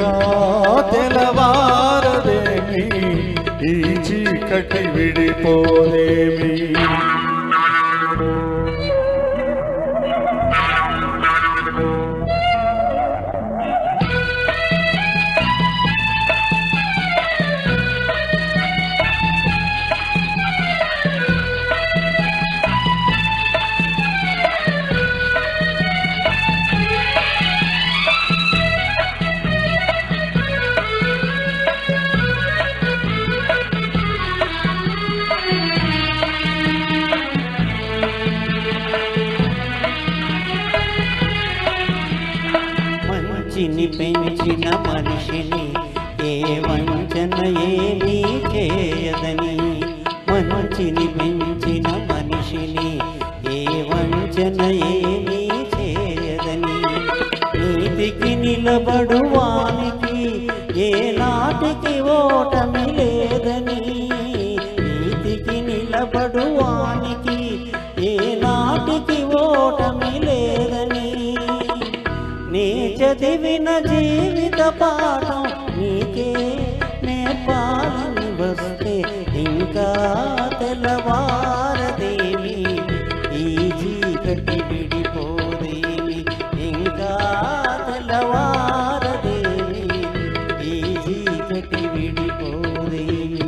ఇంకా తెలవారదేమి ఈ చీకటి విడిపోదేమి. మంచిని పెంచిన మనిషిని ఏ వంచన ఏమీ చేయదని, మంచిని పెంచిన మనిషిని ఏ వంచన ఏమీ చేయదని, నీతికి నిలబడువానికి ఏ నాటికి ఓటమి లేదని, నీతికి నిలబడువానికి ఏ నాటికి ఓటమి లేదని, నీ చదివిన జీవిత పాఠం నీకే నేర్పాలని వస్తే ఇంకా తెల్లవారదేమి ఈ చీకటి విడిపోదేమి, ఇంకా తెల్లవారదేమి ఈ చీకటి విడిపోదేమి.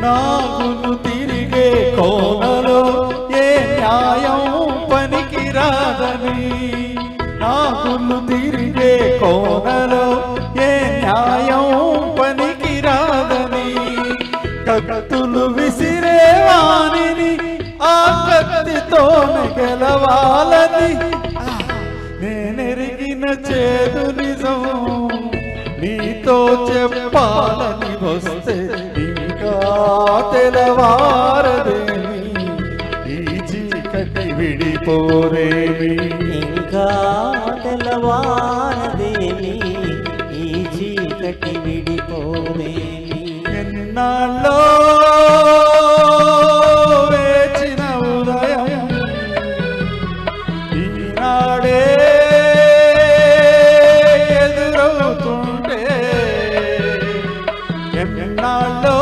నాగులు తిరిగే కోనలో ఏ న్యాయం పనికిరాదని, నాగులు తిరిగే కోనలో ఏ న్యాయం పనికిరాదని, కత్తులు విసిరే వాణిని ఆ కత్తితోనే గెలవాలని, నేనెరిగిన చేదు నిజం నీతో చెప్పాలని వస్తే ఇంకా తెలవారదేమి ఈ చీకటి విడిపోదేమి, ఇంకా తెల్లవారదేమి ఈ చీకటి విడిపోదేమి. ఎన్నాళ్ళో వేచిన ఉదయం ఈనాడే ఎదురవుతుంటే, ఎన్నాళ్ళో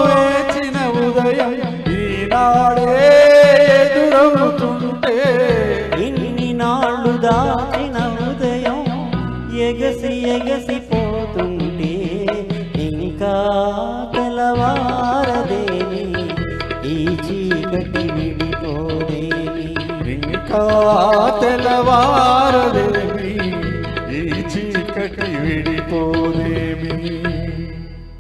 వేచిన ఉదయం ఈనాడే ఎదురవుతుంటే, ఇన్ని నాళ్ళు దాచిన హృదయం ఎగసి ఎగసిపోతుంటే ఇంకా తెల్లవారదేమి ఈ చీకటి విడిపోదేమి, ఇంకా తెలవారదేమి